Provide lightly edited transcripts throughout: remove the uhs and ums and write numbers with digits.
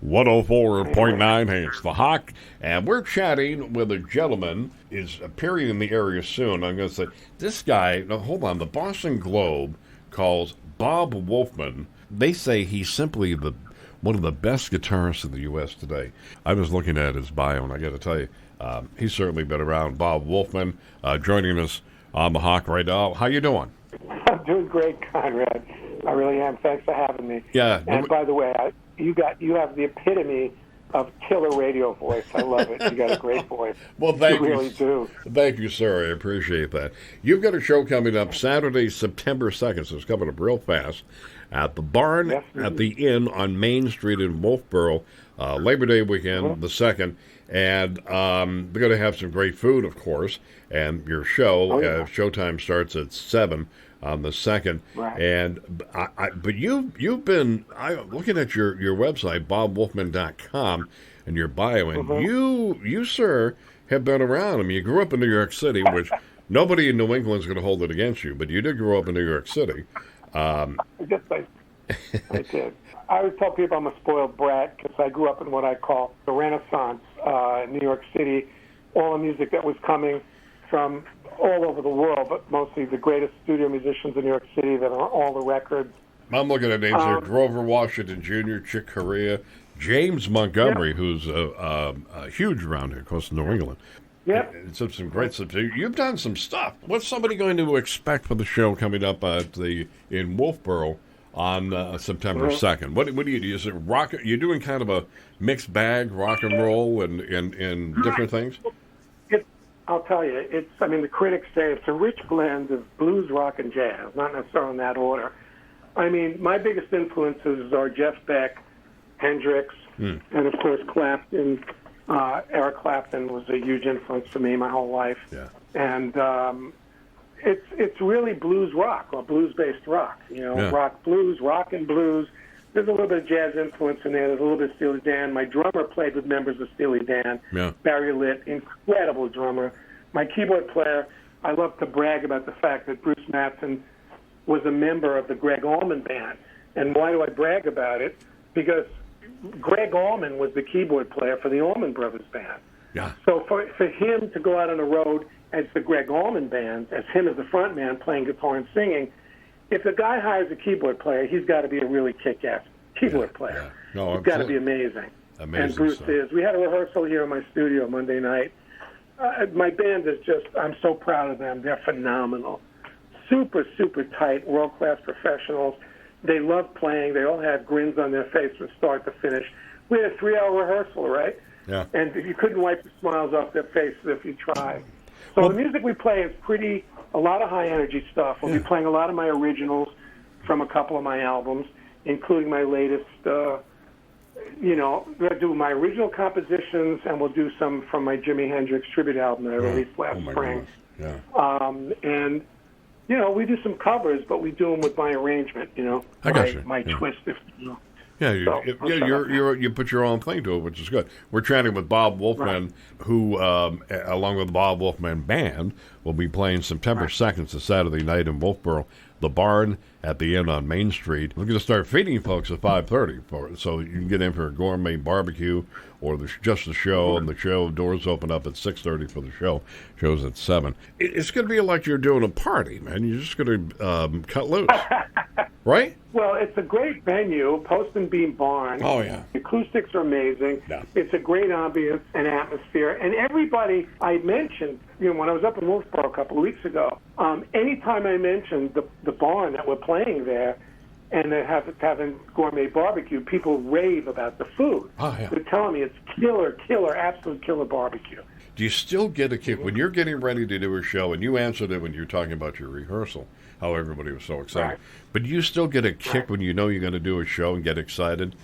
104.9, hey, it's The Hawk, and we're chatting with a gentleman is appearing in the area soon. I'm going to say, this guy, now hold on, the Boston Globe calls Bob Wolfman, they say he's simply one of the best guitarists in the U.S. today. I was looking at his bio, and I got to tell you, he's certainly been around. Bob Wolfman joining us on The Hawk right now. How you doing? I'm doing great, Konrad. I really am. Thanks for having me. Yeah. And by the way, you have the epitome of killer radio voice. I love it. You got a great voice. Well, thank you. You really do. Thank you, sir. I appreciate that. You've got a show coming up Saturday, September 2nd, so it's coming up real fast, at the Barn at the Inn on Main Street in Wolfeboro, Labor Day weekend, the 2nd. And we're going to have some great food, of course, and your show, showtime starts at 7 on the 2nd. Right. And but you've been looking at your website, bobwolfman.com, and your bio, and you, sir, have been around. I mean, you grew up in New York City, which nobody in New England is going to hold it against you, but you did grow up in New York City. I did. I always tell people I'm a spoiled brat because I grew up in what I call the Renaissance in New York City. All the music that was coming from all over the world, but mostly the greatest studio musicians in New York City that are all the records. I'm looking at names here: Grover Washington Jr., Chick Corea, James Montgomery, who's huge around here, of course, in New England. Yeah, it's some great stuff. You've done some stuff. What's somebody going to expect for the show coming up in Wolfeboro on September 2nd? What do you do? Is it rock? You're doing kind of a mixed bag, rock and roll, and different things. I'll tell you, the critics say it's a rich blend of blues, rock, and jazz, not necessarily in that order. I mean, my biggest influences are Jeff Beck, Hendrix, and of course Clapton. Eric Clapton was a huge influence for me my whole life. Yeah. And it's really blues rock, or blues-based rock, rock blues, rock and blues. There's a little bit of jazz influence in there. There's a little bit of Steely Dan. My drummer played with members of Steely Dan. Yeah. Barry Litt, incredible drummer. My keyboard player, I love to brag about the fact that Bruce Mattson was a member of the Gregg Allman band. And why do I brag about it? Because Gregg Allman was the keyboard player for the Allman Brothers band. Yeah. So for him to go out on the road as the Gregg Allman band, as him as the front man playing guitar and singing, if a guy hires a keyboard player, he's got to be a really kick-ass keyboard player. Yeah. No, he's got to be amazing. And Bruce stuff. Is. We had a rehearsal here in my studio Monday night. My band is I'm so proud of them. They're phenomenal. Super, super tight, world-class professionals. They love playing. They all had grins on their face from start to finish. We had a 3-hour rehearsal, right? Yeah. And you couldn't wipe the smiles off their faces if you tried. So the music we play is a lot of high-energy stuff. We'll be playing a lot of my originals from a couple of my albums, including my latest, we'll do my original compositions, and we'll do some from my Jimi Hendrix tribute album that I released last spring. And, we do some covers, but we do them with my arrangement, my twist, if you know. Yeah, you put your own thing to it, which is good. We're chatting with Bob Wolfman, who, along with the Bob Wolfman Band, will be playing September 2nd. It's a Saturday night in Wolfeboro, the Barn at the Inn on Main Street. We're going to start feeding folks at 5:30, so you can get in for a gourmet barbecue or just the show, and the show doors open up at 6:30 for the show. Show's at 7. It's going to be like you're doing a party, man. You're just going to cut loose, right? Well, it's a great venue, Post and Beam Barn. Oh, yeah. The acoustics are amazing. Yeah. It's a great ambience and atmosphere. And everybody I mentioned, when I was up in Wolfeboro a couple of weeks ago, anytime I mentioned the barn that we're playing there and they're having gourmet barbecue, people rave about the food. Oh, yeah. They're telling me it's killer, absolute killer barbecue. Do you still get a kick when you're getting ready to do a show, and you answered it when you were talking about your rehearsal, how everybody was so excited, right. But do you still get a kick when you know you're going to do a show and get excited?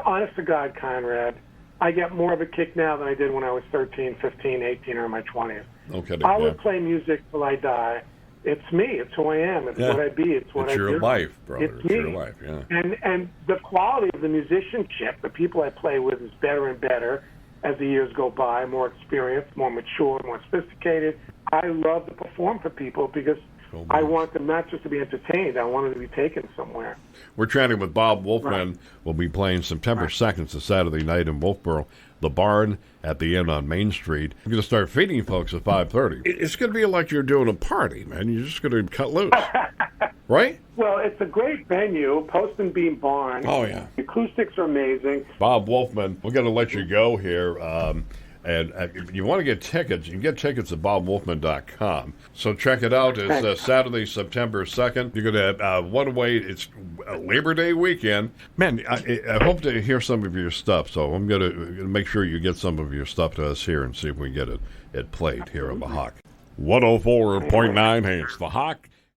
Honest to God, Konrad, I get more of a kick now than I did when I was 13, 15, 18, or in my 20s. Okay, I would play music till I die. It's me. It's who I am. It's what I be. It's what I do. It's your life, brother. It's your life, yeah. And the quality of the musicianship, the people I play with, is better and better as the years go by, more experienced, more mature, more sophisticated. I love to perform for people because I want them not just to be entertained. I want them to be taken somewhere. We're chatting with Bob Wolfman. Right. We'll be playing September 2nd. It's a Saturday night in Wolfeboro. The Barn at the Inn on Main Street. You're going to start feeding folks at 5:30. It's going to be like you're doing a party, man. You're just going to cut loose. Right? Well, it's a great venue, Post and Beam Barn. Oh, yeah. The acoustics are amazing. Bob Wolfman, we're going to let you go here. And if you want to get tickets, you can get tickets at bobwolfman.com. So check it out. It's Saturday, September 2nd. You're going to have one way. It's Labor Day weekend. Man, I hope to hear some of your stuff. So I'm going to make sure you get some of your stuff to us here and see if we get it played here on The Hawk. 104.9 It's The Hawk.